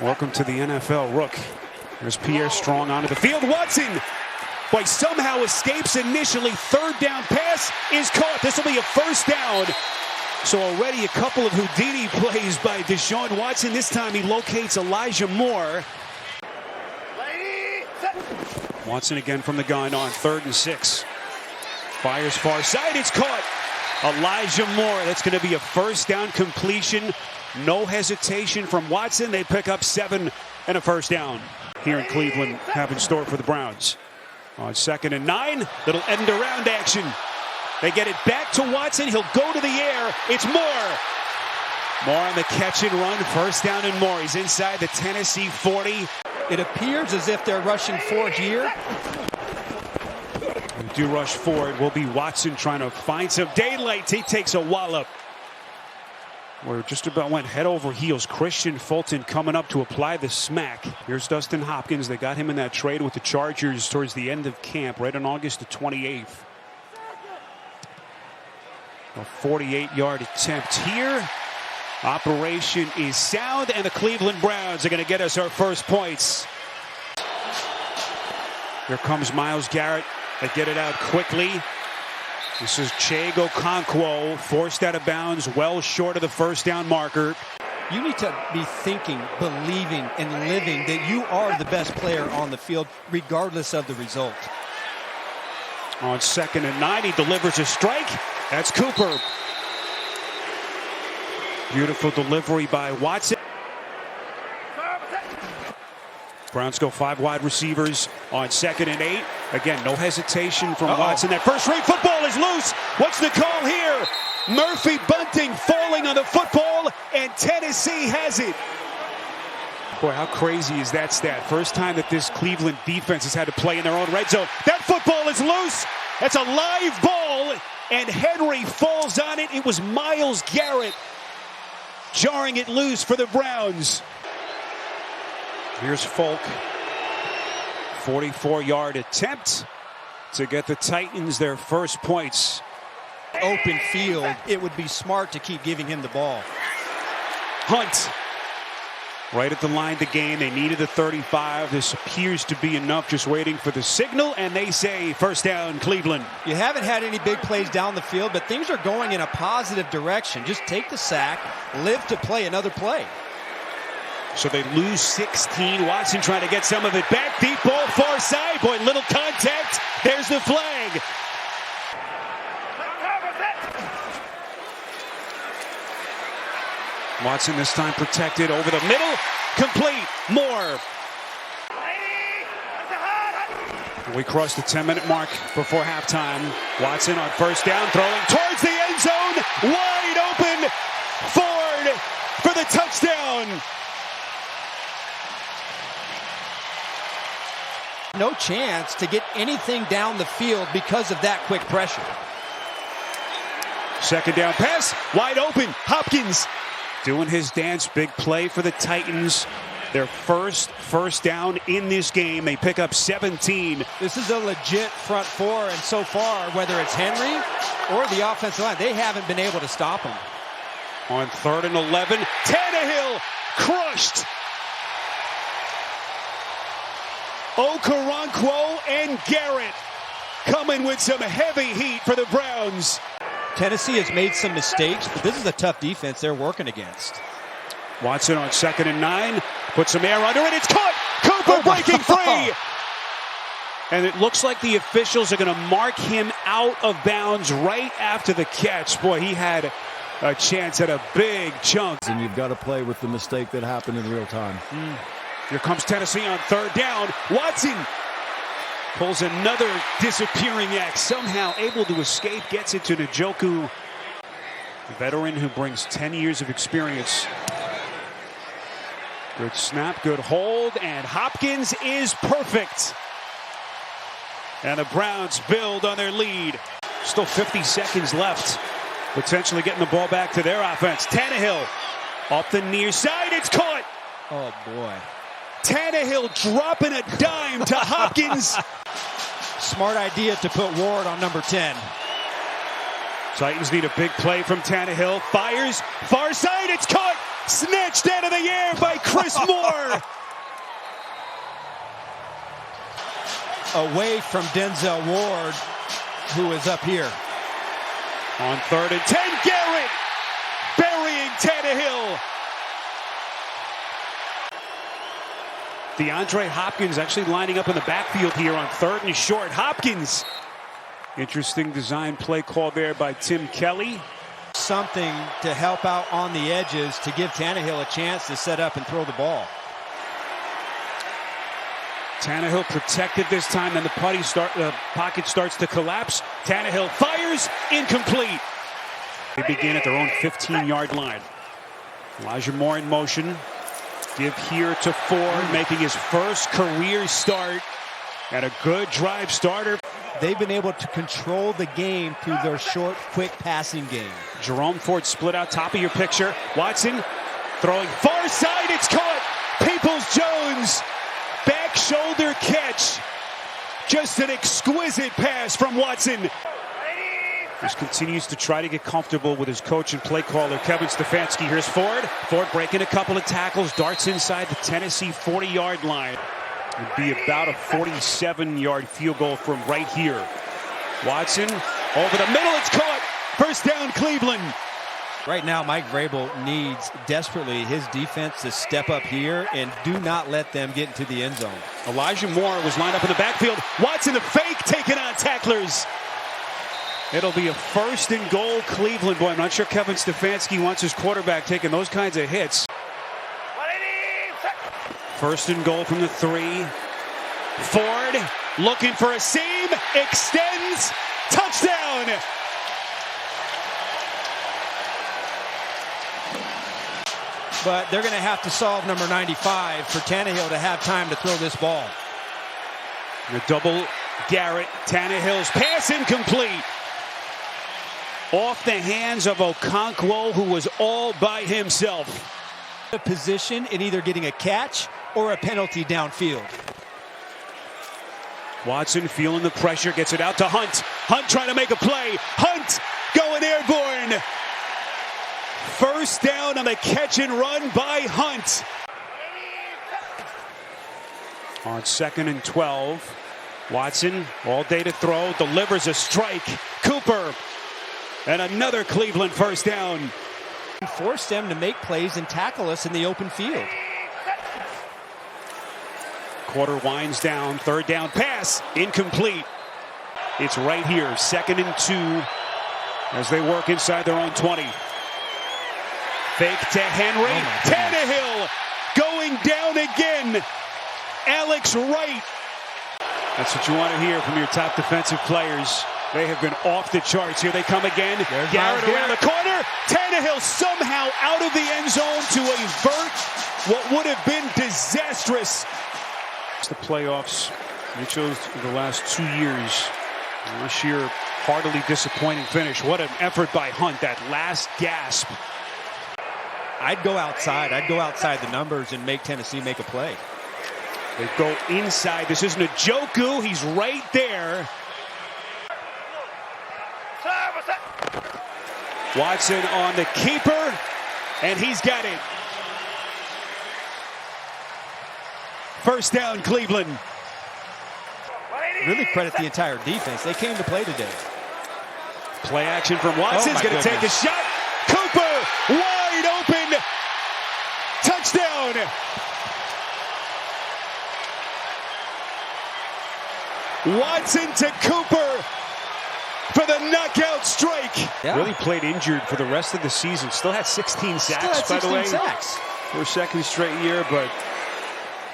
Welcome to the NFL, Rook. There's Pierre Strong onto the field. Watson, boy, somehow escapes initially. Third down pass is caught. This will be a first down. So already a couple of Houdini plays by Deshaun Watson. This time he locates Elijah Moore. Watson again from the gun on 3rd and 6. Fires far side. It's caught. Elijah Moore. That's going to be a first down completion. No hesitation from Watson. They pick up 7 and a first down. Here in Cleveland have in store for the Browns. On 2nd and 9, little end around action. They get it back to Watson. He'll go to the air. It's Moore. Moore on the catch and run. First down and more. He's inside the Tennessee 40. It appears as if they're rushing 4 here. We do rush forward. Will be Watson trying to find some daylight. He takes a wallop. Where just about went head over heels. Christian Fulton coming up to apply the smack. Here's Dustin Hopkins. They got him in that trade with the Chargers towards the end of camp, right on August the 28th. A 48-yard attempt here. Operation is sound, and the Cleveland Browns are going to get us our first points. Here comes Myles Garrett. They get it out quickly. This is Chig Okonkwo, forced out of bounds, well short of the first down marker. You need to be thinking, believing, and living that you are the best player on the field, regardless of the result. On 2nd and 9, he delivers a strike. That's Cooper. Beautiful delivery by Watson. Browns go 5 wide receivers on 2nd and 8. Again, no hesitation from Watson. That first-rate football is loose. What's the call here? Murphy Bunting falling on the football, and Tennessee has it. Boy, how crazy is that stat? First time that this Cleveland defense has had to play in their own red zone. That football is loose. That's a live ball, and Henry falls on it. It was Myles Garrett jarring it loose for the Browns. Here's Folk. 44-yard attempt to get the Titans their first points. Open field, it would be smart to keep giving him the ball. Hunt. Right at the line to gain. They needed the 35. This appears to be enough, just waiting for the signal, and they say first down, Cleveland. You haven't had any big plays down the field, but things are going in a positive direction. Just take the sack, live to play another play. So they lose 16. Watson trying to get some of it back. Deep ball, far side. Boy, little contact. There's the flag. Watson this time protected over the middle. Complete. Moore. We crossed the 10-minute mark before halftime. Watson on first down, throwing towards the end zone. Wide open. Ford for the touchdown. No chance to get anything down the field because of that quick pressure. 2nd down pass, wide open. Hopkins doing his dance. Big play for the Titans. Their first down in this game. They pick up 17. This is a legit front four, and so far, whether it's Henry or the offensive line, they haven't been able to stop him. On 3rd and 11, Tannehill crushed. Okonkwo and Garrett coming with some heavy heat for the Browns. Tennessee has made some mistakes, but this is a tough defense they're working against. Watson on 2nd and 9, put some air under it. It's caught. Cooper breaking free. And it looks like the officials are going to mark him out of bounds right after the catch. Boy, he had a chance at a big chunk. And you've got to play with the mistake that happened in real time. Here comes Tennessee on 3rd down. Watson pulls another disappearing act. Somehow able to escape. Gets it to Njoku. The veteran who brings 10 years of experience. Good snap, good hold, and Hopkins is perfect. And the Browns build on their lead. Still 50 seconds left. Potentially getting the ball back to their offense. Tannehill up the near side. It's caught. Oh, boy. Tannehill dropping a dime to Hopkins. Smart idea to put Ward on number 10. Titans need a big play from Tannehill. Fires, far side, it's caught. Snatched out of the air by Chris Moore. Away from Denzel Ward, who is up here. On 3rd and 10, Garrett burying Tannehill. DeAndre Hopkins actually lining up in the backfield here on 3rd and short. Hopkins. Interesting design play call there by Tim Kelly. Something to help out on the edges to give Tannehill a chance to set up and throw the ball. Tannehill protected this time, then the pocket starts to collapse. Tannehill fires, incomplete. They begin at their own 15-yard line. Elijah Moore in motion. Give here to Ford, making his first career start, and a good drive starter. They've been able to control the game through their short, quick passing game. Jerome Ford split out top of your picture. Watson throwing far side. It's caught. Peoples-Jones. Back shoulder catch. Just an exquisite pass from Watson. Just continues to try to get comfortable with his coach and play caller, Kevin Stefanski. Here's Ford. Ford breaking a couple of tackles. Darts inside the Tennessee 40-yard line. Would be about a 47-yard field goal from right here. Watson over the middle. It's caught. First down, Cleveland. Right now, Mike Vrabel needs desperately his defense to step up here and do not let them get into the end zone. Elijah Moore was lined up in the backfield. Watson the fake, taking on tacklers. It'll be a 1st and goal, Cleveland. Boy, I'm not sure Kevin Stefanski wants his quarterback taking those kinds of hits. 1st and goal from the 3. Ford looking for a seam, extends, touchdown. But they're going to have to solve number 95 for Tannehill to have time to throw this ball. The double Garrett. Tannehill's pass incomplete. Off the hands of Okonkwo, who was all by himself. A position in either getting a catch or a penalty downfield. Watson feeling the pressure, gets it out to Hunt. Hunt trying to make a play. Hunt going airborne. First down on the catch and run by Hunt. On 2nd and 12, Watson all day to throw, delivers a strike. Cooper, and another Cleveland first down. Force them to make plays and tackle us in the open field. Quarter winds down, 3rd down pass, incomplete. It's right here, 2nd and 2, as they work inside their own 20. Fake to Henry. Tannehill going down again. Alex Wright. That's what you want to hear from your top defensive players. They have been off the charts. Here they come again. There's Garrett around the corner. Tannehill somehow out of the end zone to avert what would have been disastrous. The playoffs, they chose the last 2 years. Last year, heartily disappointing finish. What an effort by Hunt, that last gasp. I'd go outside. I'd go outside the numbers and make Tennessee make a play. They go inside. This isn't a Njoku. He's right there. Watson on the keeper, and he's got it. First down, Cleveland. Really credit the entire defense. They came to play today. Play action from Watson's going to take a shot. Cooper wide open. Touchdown. Watson to Cooper for the knockout strike. Yeah. Really played injured for the rest of the season. Still had 16 sacks, by the way. For a second straight year, but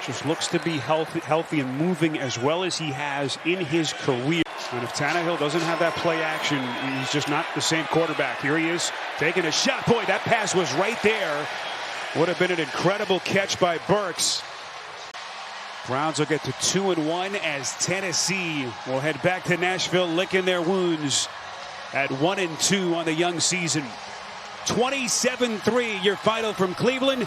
just looks to be healthy and moving as well as he has in his career. And if Tannehill doesn't have that play action, he's just not the same quarterback. Here he is taking a shot. Boy, that pass was right there. Would have been an incredible catch by Burks. Browns will get to 2-1 as Tennessee will head back to Nashville, licking their wounds at 1-2 on the young season. 27-3, your final from Cleveland.